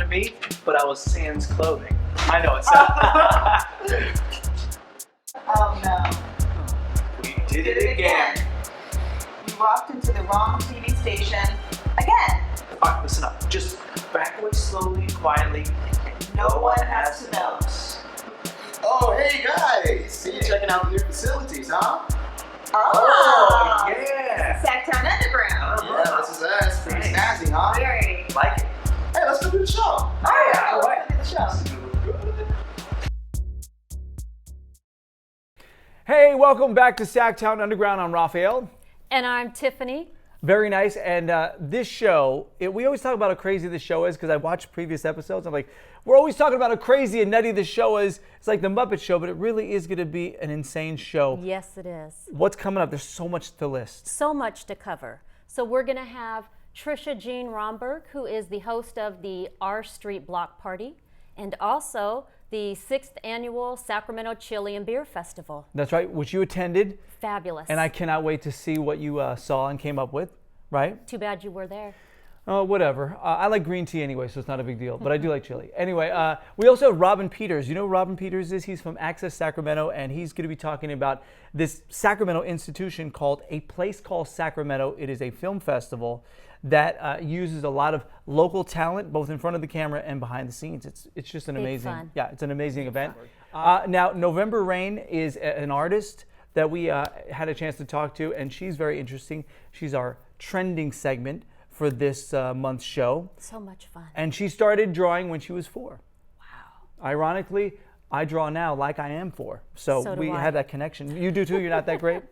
me, but I was sans clothing. I know it's Oh no. We did it again. We walked into the wrong TV station again. All right, listen up. Just back away slowly, quietly. No one has to know. Oh, hey guys! See you checking out the new facilities, huh? Oh, yeah. SacTown Underground. Yeah, this is us. Pretty snazzy, huh? Very. Like it. Hey, let's go do the show. Oh yeah, all right. let's go to the show. Hey, welcome back to SacTown Underground. I'm Raphael. And I'm Tiffany. Very nice. And this show, we always talk about how crazy this show is because I watched previous episodes. I'm like, we're always talking about how crazy and nutty this show is. It's like the Muppet Show, but it really is going to be an insane show. Yes, it is. What's coming up? There's so much to list. So much to cover. So we're going to have Trisha Jean Romberg, who is the host of the R Street Block Party, and also the 6th annual Sacramento Chili and Beer Festival. That's right, which you attended. Fabulous. And I cannot wait to see what you saw and came up with, right? Too bad you were there. Oh, whatever. I like green tea anyway, so it's not a big deal. But I do like chili. Anyway, we also have Robin Peters. You know who Robin Peters is? He's from Access Sacramento, and he's going to be talking about this Sacramento institution called A Place Called Sacramento. It is a film festival that uses a lot of local talent, both in front of the camera and behind the scenes. It's just an amazing, fun. yeah, it's an amazing event. Now, November Rain is an artist that we had a chance to talk to, and she's very interesting. She's our trending segment for this month's show. So much fun. And she started drawing when she was 4. Wow. Ironically, I draw now like I am 4. So do we I. had that connection. You do too? You're not that great?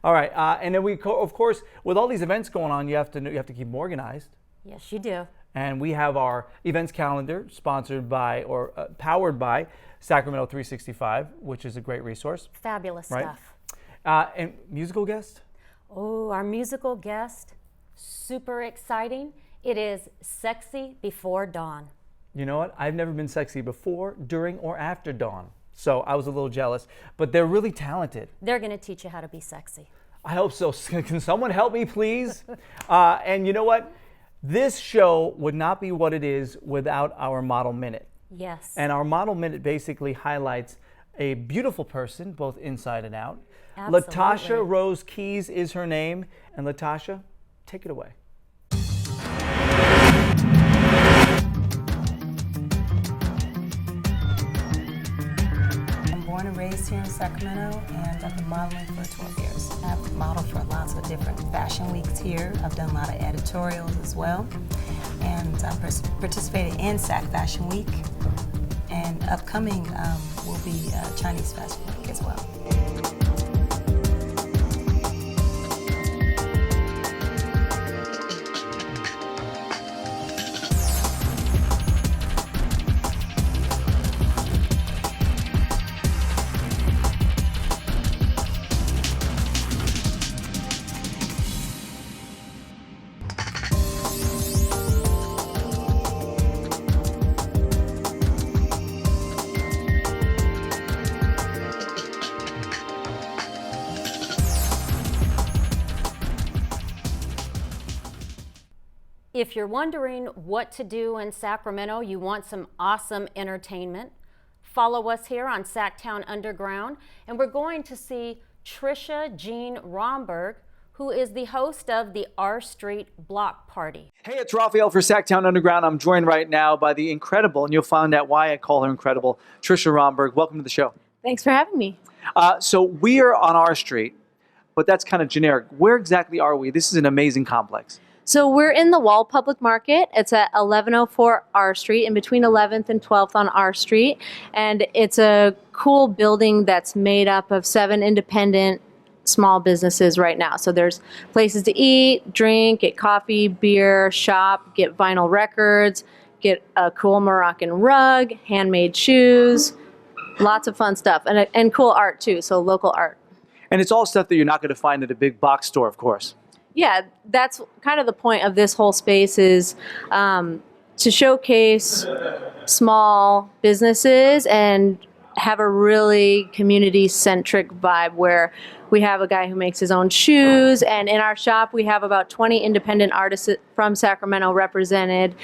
All right. And then of course, with all these events going on, you have to keep them organized. Yes, you do. And we have our events calendar sponsored by or powered by Sacramento365, which is a great resource. Fabulous Right. stuff. And musical guest? Oh, our musical guest, super exciting. It is Sexy Before Dawn. You know what? I've never been sexy before, during, or after dawn. So I was a little jealous. But they're really talented. They're going to teach you how to be sexy. I hope so. Can someone help me, please? And you know what? This show would not be what it is without our Model Minute. Yes. And our Model Minute basically highlights a beautiful person, both inside and out. Absolutely. Latasha Rose Keys is her name. And Latasha, take it away. I'm born and raised here in Sacramento, and I've been modeling for 12 years. I've modeled for lots of different fashion weeks here. I've done a lot of editorials as well, and I participated in Sac Fashion Week, and upcoming will be Chinese Fashion Week as well. If you're wondering what to do in Sacramento, you want some awesome entertainment, follow us here on SacTown Underground, and we're going to see Trisha Jean Romberg, who is the host of the R Street Block Party. Hey, it's Raphael for SacTown Underground. I'm joined right now by the incredible, and you'll find out why I call her incredible, Trisha Romberg. Welcome to the show. Thanks for having me. So we are on R Street, but that's kind of generic. Where exactly are we? This is an amazing complex. So we're in the Wall Public Market. It's at 1104 R Street, in between 11th and 12th on R Street. And it's a cool building that's made up of 7 independent small businesses right now. So there's places to eat, drink, get coffee, beer, shop, get vinyl records, get a cool Moroccan rug, handmade shoes, lots of fun stuff. And cool art too, so local art. And it's all stuff that you're not going to find at a big box store, of course. Yeah, that's kind of the point of this whole space is to showcase small businesses and have a really community-centric vibe where we have a guy who makes his own shoes, and in our shop we have about 20 independent artists from Sacramento represented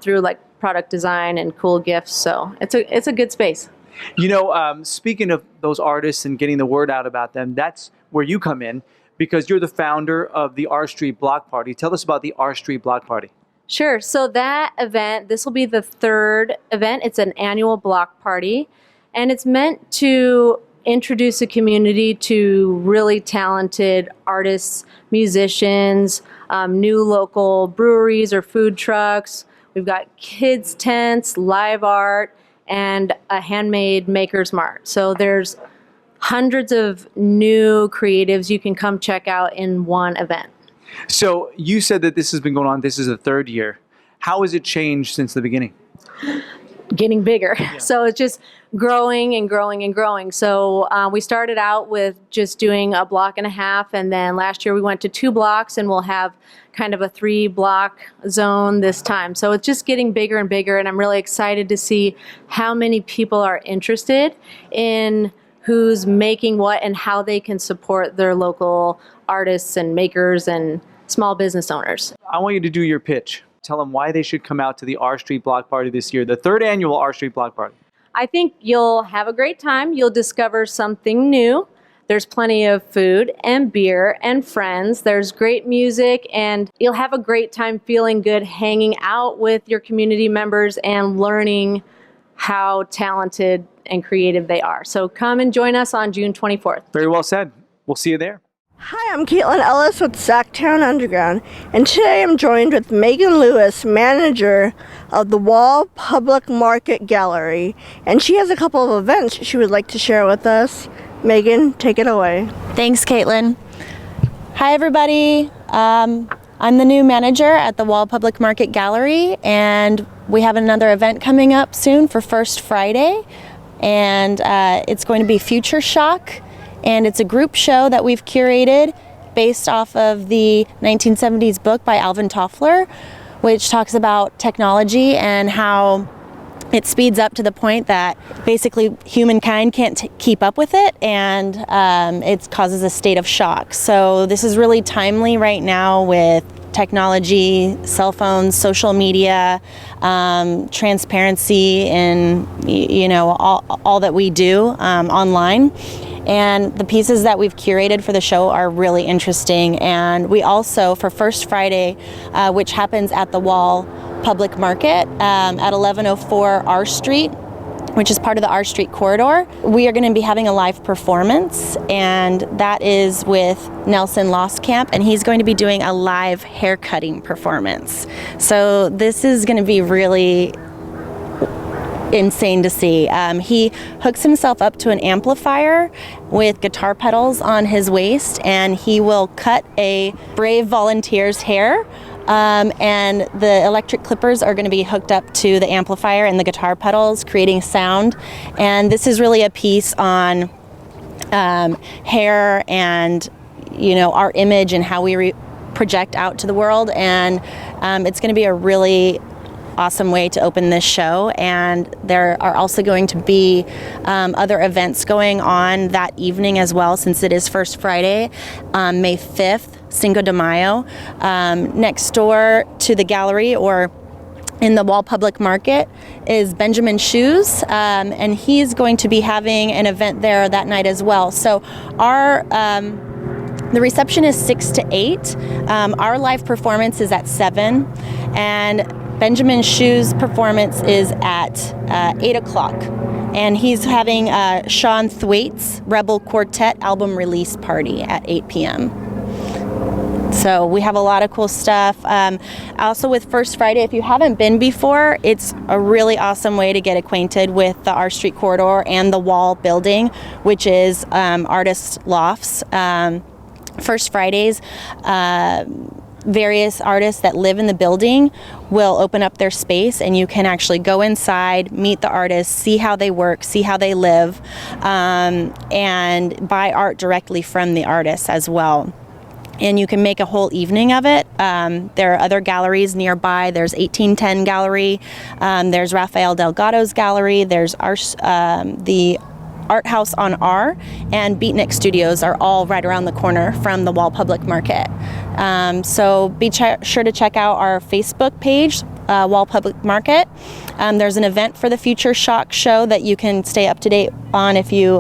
through like product design and cool gifts. So it's a good space. You know, speaking of those artists and getting the word out about them, that's where you come in because you're the founder of the R Street Block Party. Tell us about the R Street Block Party. Sure. So that event, this will be the third event. It's an annual block party, and it's meant to introduce a community to really talented artists, musicians, new local breweries or food trucks. We've got kids tents, live art, and a handmade maker's mart. So there's hundreds of new creatives you can come check out in one event. So you said that this has been going on, this is the third year. How has it changed since the beginning? Getting bigger. So it's just growing and growing and growing. So we started out with just doing a block and a half, and then last year we went to 2 blocks, and we'll have kind of a 3-block zone this time. So it's just getting bigger and bigger, and I'm really excited to see how many people are interested in who's making what and how they can support their local artists and makers and small business owners. I want you to do your pitch. Tell them why they should come out to the R Street Block Party this year, the third annual R Street Block Party. I think you'll have a great time. You'll discover something new. There's plenty of food and beer and friends. There's great music, and you'll have a great time feeling good hanging out with your community members and learning how talented and creative they are. So come and join us on June 24th. Very well said. We'll see you there. Hi, I'm Caitlin Ellis with SacTown Underground, and today I'm joined with Megan Lewis, manager of the Wall Public Market Gallery, and she has a couple of events she would like to share with us. Megan, take it away. Thanks, Caitlin. Hi, everybody. I'm the new manager at the Wall Public Market Gallery, and we have another event coming up soon for First Friday, and it's going to be Future Shock. And it's a group show that we've curated based off of the 1970s book by Alvin Toffler, which talks about technology and how it speeds up to the point that basically humankind can't keep up with it, and it causes a state of shock. So this is really timely right now with technology, cell phones, social media, transparency, and all that we do online. And the pieces that we've curated for the show are really interesting. And we also, for First Friday, which happens at the Wall Public Market at 1104 R Street, which is part of the R Street corridor, we are going to be having a live performance, and that is with Nelson Lostcamp, and he's going to be doing a live haircutting performance. So this is going to be really insane to see. He hooks himself up to an amplifier with guitar pedals on his waist, and he will cut a brave volunteer's hair. And the electric clippers are going to be hooked up to the amplifier and the guitar pedals, creating sound. And this is really a piece on hair and our image and how we project out to the world. And it's going to be a really awesome way to open this show, and there are also going to be other events going on that evening as well, since it is First Friday, May 5th, Cinco de Mayo. Next door to the gallery, or in the Wall Public Market, is Benjamin Shoes, and he's going to be having an event there that night as well. So the reception is 6 to 8. Our live performance is at 7, and Benjamin Shoes' performance is at 8 o'clock. And he's having Sean Thwaite's Rebel Quartet album release party at 8 p.m. So we have a lot of cool stuff. Also with First Friday, if you haven't been before, it's a really awesome way to get acquainted with the R Street corridor and the Wall building, which is Artist Lofts. First Fridays, various artists that live in the building will open up their space, and you can actually go inside, meet the artists, see how they work, see how they live, and buy art directly from the artists as well. And you can make a whole evening of it. There are other galleries nearby. There's 1810 Gallery, there's Rafael Delgado's gallery, there's the Art House on R, and Beatnik Studios are all right around the corner from the Wall Public Market. So be sure to check out our Facebook page, Wall Public Market. There's an event for the Future Shock show that you can stay up to date on if you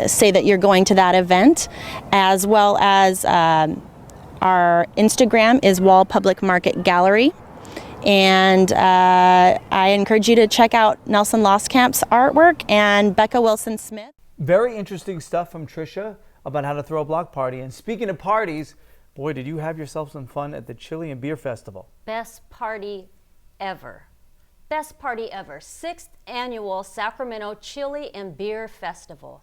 say that you're going to that event, as well as our Instagram is Wall Public Market Gallery. And I encourage you to check out Nelson Lostcamp's artwork and Becca Wilson-Smith. Very interesting stuff from Trisha about how to throw a block party. And speaking of parties, boy, did you have yourself some fun at the Chili and Beer Festival. Best party ever. Best party ever. 6th annual Sacramento Chili and Beer Festival.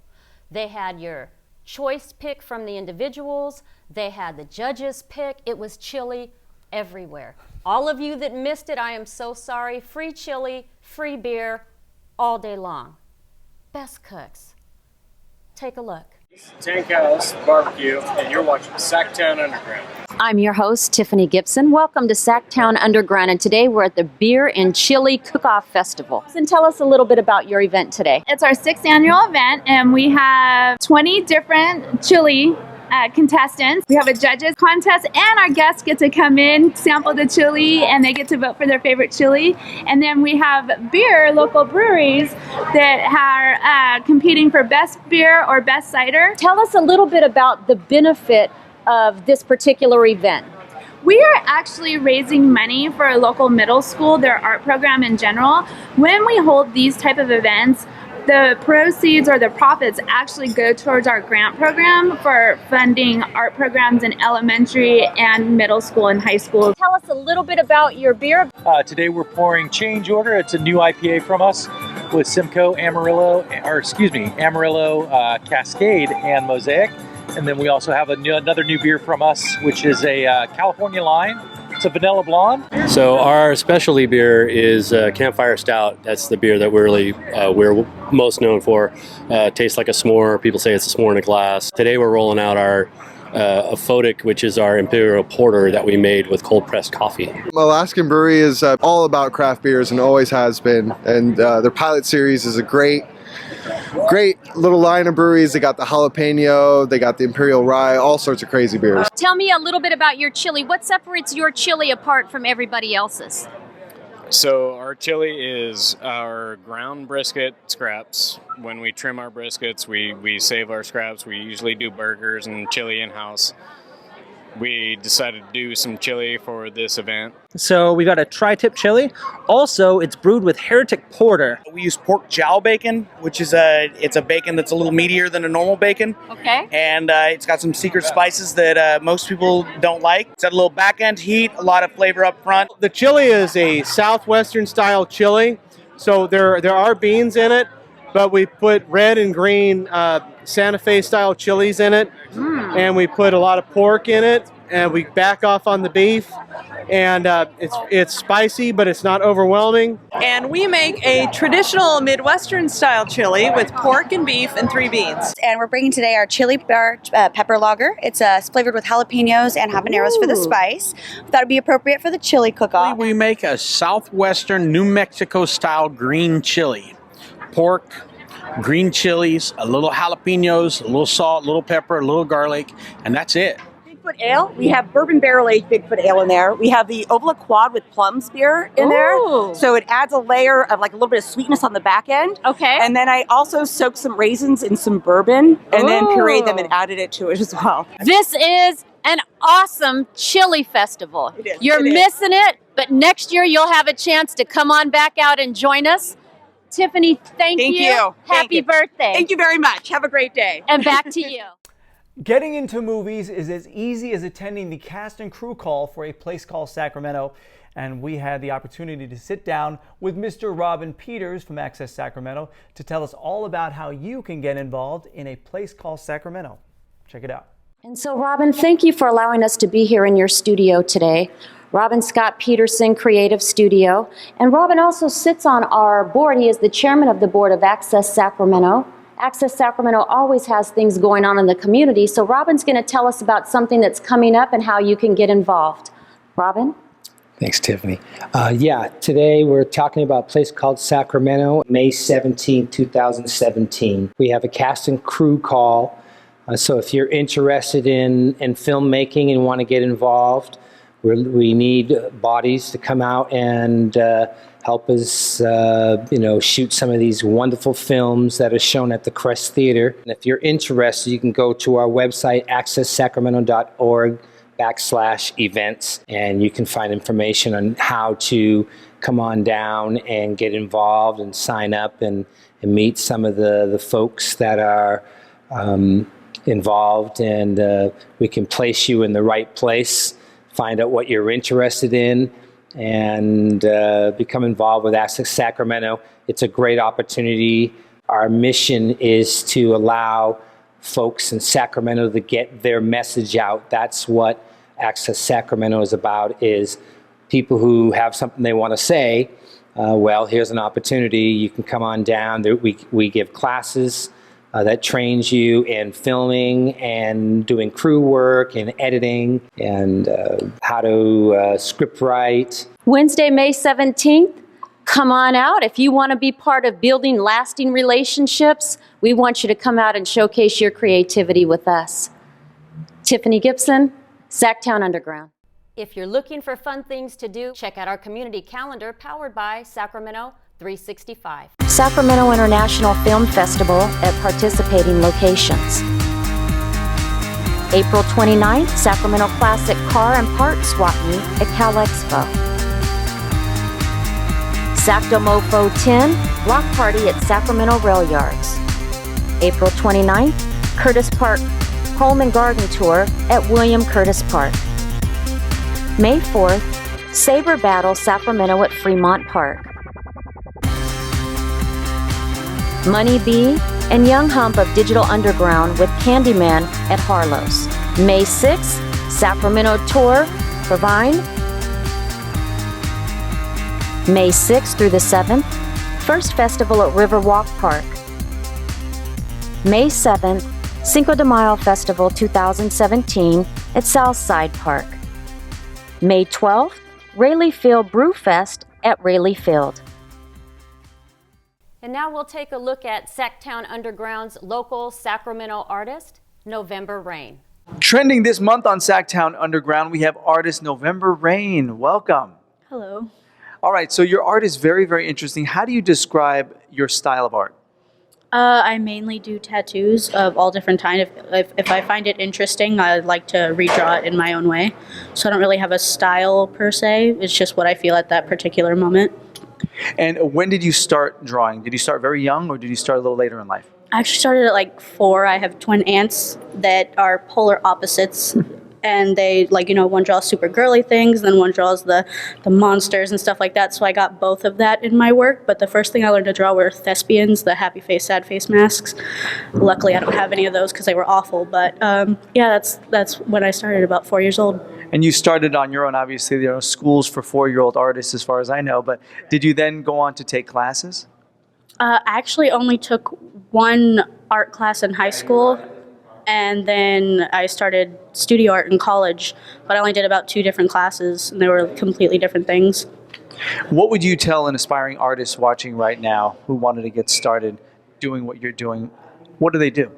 They had your choice pick from the individuals. They had the judges pick. It was chili everywhere. All of you that missed it, I am so sorry. Free chili, free beer, all day long. Best cooks. Take a look. Tank House Barbecue, and you're watching SacTown Underground. I'm your host, Tiffany Gibson. Welcome to SacTown Underground, and today we're at the Beer and Chili Cook-Off Festival. And tell us a little bit about your event today. It's our 6th annual event, and we have 20 different chili contestants. We have a judges contest, and our guests get to come in, sample the chili, and they get to vote for their favorite chili. And then we have beer, local breweries that are competing for best beer or best cider. Tell us a little bit about the benefit of this particular event. We are actually raising money for a local middle school, their art program in general. When we hold these type of events, the proceeds or the profits actually go towards our grant program for funding art programs in elementary and middle school and high school. Tell us a little bit about your beer. Today we're pouring Change Order. It's a new IPA from us with Simcoe, Amarillo, Cascade, and Mosaic. And then we also have another new beer from us, which is a California Line. It's a vanilla blonde. So our specialty beer is Campfire Stout. That's the beer that we're most known for. Tastes like a s'more. People say it's a s'more in a glass. Today we're rolling out our Aphotic, which is our Imperial Porter that we made with cold pressed coffee. Alaskan Brewery is all about craft beers and always has been. And their pilot series is a great little line of breweries. They got the jalapeno, they got the Imperial Rye, all sorts of crazy beers. Tell me a little bit about your chili. What separates your chili apart from everybody else's? So our chili is our ground brisket scraps. When we trim our briskets, we save our scraps. We usually do burgers and chili in-house. We decided to do some chili for this event. So we got a tri-tip chili. Also, it's brewed with Heretic Porter. We use pork jowl bacon, which is it's a bacon that's a little meatier than a normal bacon. Okay. And it's got some secret spices that most people don't like. It's got a little back end heat, a lot of flavor up front. The chili is a southwestern style chili, so there are beans in it, but we put red and green Santa Fe style chilies in it, and we put a lot of pork in it, and we back off on the beef, and it's spicy, but it's not overwhelming. And we make a traditional Midwestern style chili with pork and beef and 3 beans. And we're bringing today our chili pepper lager. It's flavored with jalapenos and habaneros for the spice. We thought it'd be appropriate for the chili cook-off. We make a southwestern New Mexico style green chili. Pork, green chilies, a little jalapenos, a little salt, a little pepper, a little garlic, and that's it. Bigfoot Ale. We have bourbon barrel aged Bigfoot Ale in there. We have the Ovala Quad with plums beer in there. So it adds a layer of like a little bit of sweetness on the back end. Okay. And then I also soaked some raisins in some bourbon and then pureed them and added it to it as well. This is an awesome chili festival. It is. You're missing it, but next year you'll have a chance to come on back out and join us. Tiffany, thank you. Happy birthday. Thank you very much. Have a great day. And back to you. Getting into movies is as easy as attending the cast and crew call for A Place Called Sacramento. And we had the opportunity to sit down with Mr. Robin Peters from Access Sacramento to tell us all about how you can get involved in A Place Called Sacramento. Check it out. And so, Robin, thank you for allowing us to be here in your studio today. Robin Scott Peterson Creative Studio. And Robin also sits on our board. He is the chairman of the board of Access Sacramento. Access Sacramento always has things going on in the community. So Robin's going to tell us about something that's coming up and how you can get involved. Robin? Thanks, Tiffany. Today we're talking about a place called Sacramento, May 17, 2017. We have a cast and crew call. So if you're interested in filmmaking and want to get involved, We need bodies to come out and help us, shoot some of these wonderful films that are shown at the Crest Theater. And if you're interested, you can go to our website, accesssacramento.org/events, and you can find information on how to come on down and get involved and sign up and meet some of the folks that are involved, and we can place you in the right place, find out what you're interested in, and become involved with Access Sacramento. It's a great opportunity. Our mission is to allow folks in Sacramento to get their message out. That's what Access Sacramento is about, is people who have something they want to say. Well, here's an opportunity. You can come on down. We give classes that trains you in filming and doing crew work and editing and how to script write. Wednesday, May 17th, come on out. If you want to be part of building lasting relationships, we want you to come out and showcase your creativity with us. Tiffany Gibson, SacTown Underground. If you're looking for fun things to do, check out our community calendar powered by Sacramento365. Sacramento International Film Festival at participating locations. April 29th, Sacramento Classic Car and Parts Swap Meet at Cal Expo. SacDomofo 10 Block Party at Sacramento Rail Yards. April 29th, Curtis Park Home and Garden Tour at William Curtis Park. May 4th, Saber Battle Sacramento at Fremont Park. Money B and Young Hump of Digital Underground with Candyman at Harlow's. May 6th, Sacramento Tour, Provine. May 6th through the 7th, First Festival at Riverwalk Park. May 7th, Cinco de Mayo Festival 2017 at Southside Park. May 12th, Rayleigh Field Brew Fest at Rayleigh Field. And now we'll take a look at SacTown Underground's local Sacramento artist, November Rain. Trending this month on SacTown Underground, we have artist November Rain. Welcome. Hello. All right, so your art is very, very interesting. How do you describe your style of art? I mainly do tattoos of all different kinds. If I find it interesting, I like to redraw it in my own way. So I don't really have a style per se. It's just what I feel at that particular moment. And when did you start drawing? Did you start very young, or did you start a little later in life? I actually started at like 4. I have twin aunts that are polar opposites. And they, one draws super girly things, then one draws the monsters and stuff like that. So I got both of that in my work. But the first thing I learned to draw were thespians, the happy face, sad face masks. Luckily, I don't have any of those because they were awful. But that's when I started, about 4 years old. And you started on your own, obviously. There are schools for 4-year-old artists, as far as I know. But did you then go on to take classes? I actually only took one art class in high school. And then I started studio art in college, but I only did about 2 different classes, and they were completely different things. What would you tell an aspiring artist watching right now who wanted to get started doing what you're doing? What do they do?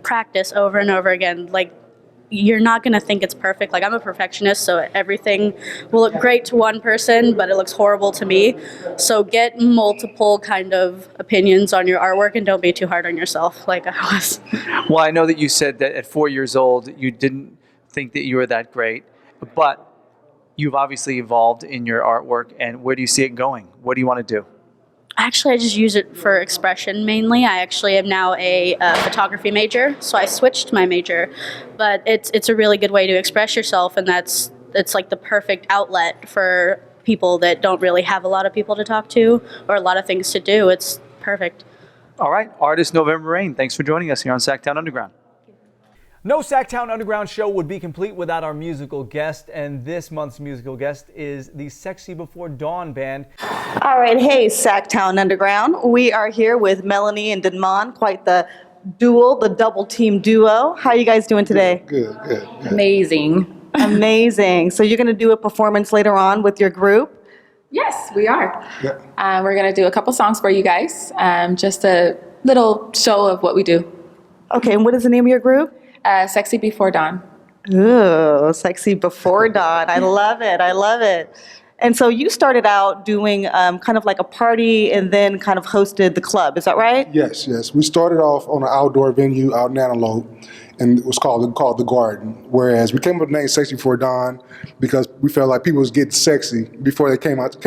Practice over and over again. You're not going to think it's perfect. I'm a perfectionist, so everything will look great to one person, but it looks horrible to me. So get multiple kind of opinions on your artwork, and don't be too hard on yourself like I was. Well, I know that you said that at 4 years old, you didn't think that you were that great, but you've obviously evolved in your artwork. And where do you see it going? What do you want to do? Actually, I just use it for expression mainly. I actually am now a photography major, so I switched my major. But it's a really good way to express yourself, and it's like the perfect outlet for people that don't really have a lot of people to talk to or a lot of things to do. It's perfect. All right, artist November Rain, thanks for joining us here on SacTown Underground. No SacTown Underground show would be complete without our musical guest, and this month's musical guest is the Sexy Before Dawn band. All right, hey SacTown Underground. We are here with Melanie and Denmon, quite the duel, the double team duo. How are you guys doing today? Good. Amazing. Amazing. So you're going to do a performance later on with your group? Yes, we are. Yeah. We're going to do a couple songs for you guys, just a little show of what we do. Okay, and what is the name of your group? Sexy Before Dawn. Ooh, sexy before dawn. I love it. I love it. And so you started out doing kind of like a party and then kind of hosted the club. Is that right? Yes, yes. We started off on an outdoor venue out in Antelope, and it was called the Garden. Whereas we came up with the name Sexy Before Dawn because we felt like people was getting sexy before they came out.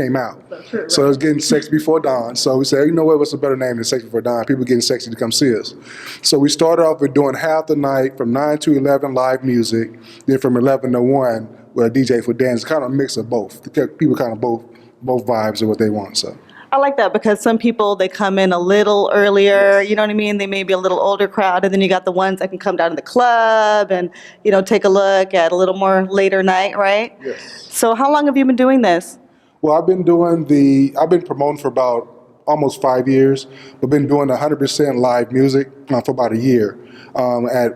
So it was getting sexy before dawn. So we said, you know what, what's a better name than Sexy Before Dawn? People getting sexy to come see us. So we started off with doing half the night from 9 to 11 live music, then from 11 to 1 with a DJ for dance. Kind of a mix of both. People kind of both vibes of what they want. So. I like that because some people, they come in a little earlier, you know what I mean? They may be a little older crowd, and then you got the ones that can come down to the club and, you know, take a look at a little more later night, right? Yes. So how long have you been doing this? Well, I've been promoting for about almost 5 years. We've been doing 100% live music for about a year.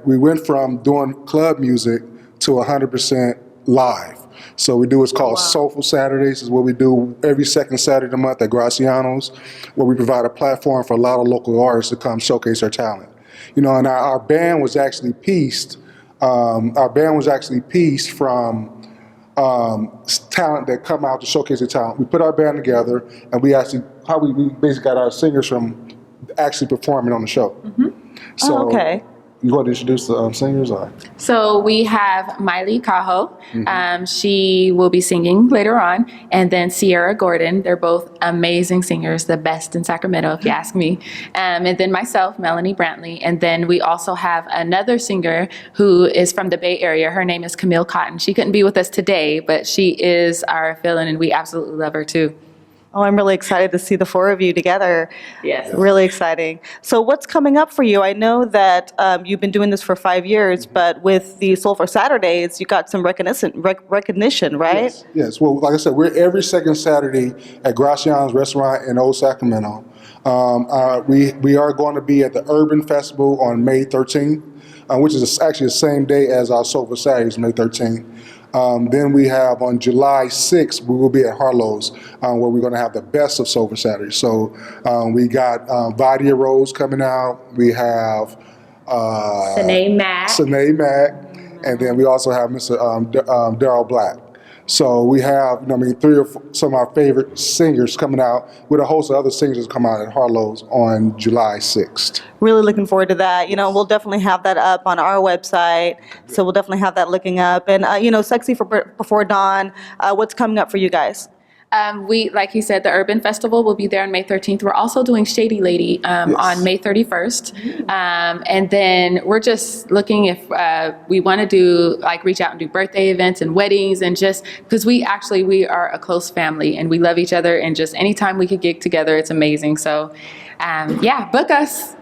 We went from doing club music to 100% live. So we do what's called Soulful Saturdays, is what we do every second Saturday of the month at Graciano's, where we provide a platform for a lot of local artists to come showcase their talent. You know, and our band was actually pieced. Our band was actually pieced from talent that come out to showcase their talent. We put our band together, and we basically got our singers from actually performing on the show. So, okay. You want to introduce the singers? Or? So we have Miley Cajo. She will be singing later on. And then Sierra Gordon. They're both amazing singers, the best in Sacramento, if you ask me. And then myself, Melanie Brantley. And then we also have another singer who is from the Bay Area. Her name is Camille Cotton. She couldn't be with us today, but she is our fill-in, and we absolutely love her too. Oh, I'm really excited to see the four of you together. Yes. Really exciting. So what's coming up for you? I know that you've been doing this for 5 years, but with the Soulful Saturdays, you got some recognition, right? Yes. Yes. Well, like I said, we're every second Saturday at Graciano's Restaurant in Old Sacramento. We are going to be at the Urban Festival on May 13th, which is actually the same day as our Soulful Saturdays, May 13th. Then we have on July 6th, we will be at Harlow's, where we're going to have the best of Soulful Saturdays. So we got Vadia Rose coming out. We have Sanae Mack. And then we also have Mr. Daryl Black. So we have, some of our favorite singers coming out with a host of other singers come out at Harlow's on July 6th. Really looking forward to that. You know, we'll definitely have that up on our website. So we'll definitely have that looking up. And, Sexy Before Dawn, what's coming up for you guys? We, like he said, the Urban Festival will be there on May 13th. We're also doing Shady Lady on May 31st. And then we're just looking if we want to do, reach out and do birthday events and weddings, and just because we are a close family and we love each other, and just anytime we could gig together, it's amazing. So, book us.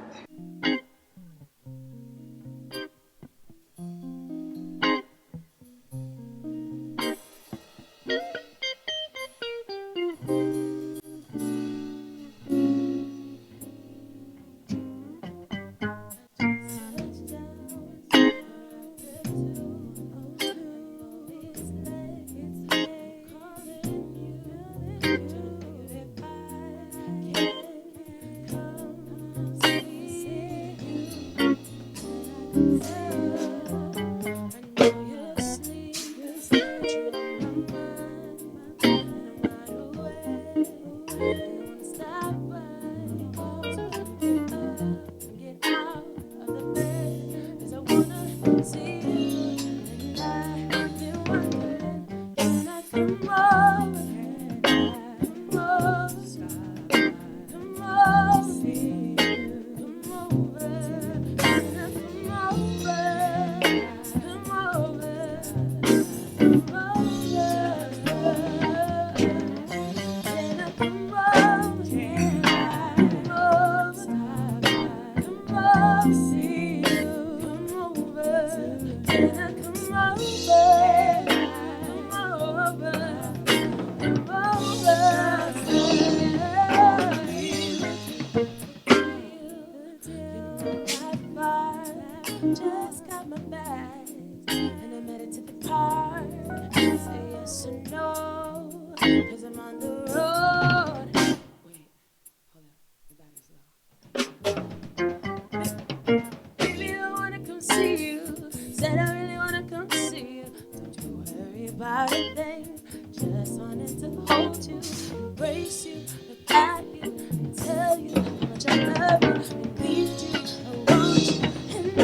about a thing. Just wanted to hold you, embrace you, look at you, and tell you how much I love you, and need you, I want you, and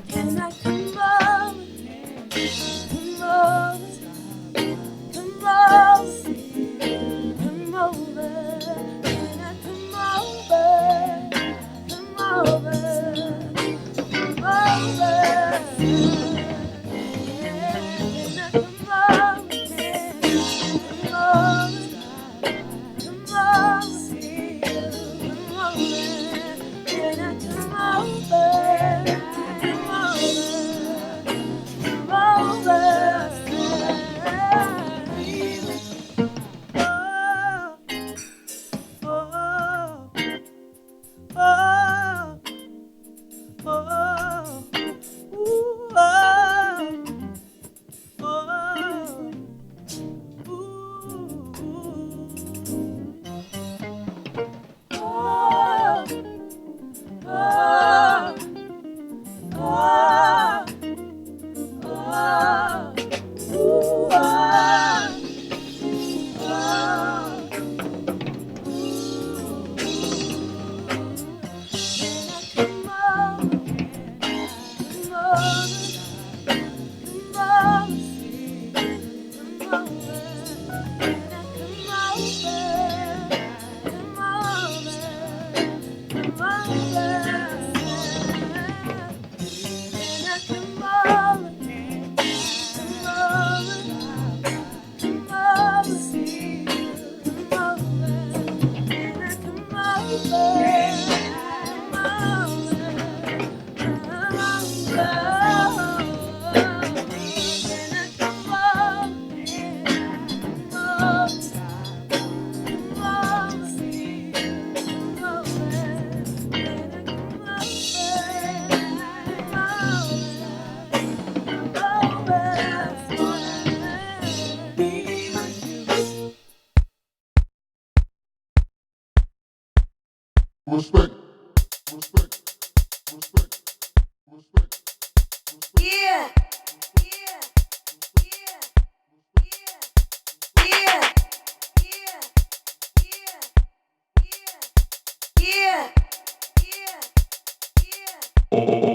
can I come over, come over, come over, come over, can I come over, come over, come over. Yeah. Yeah.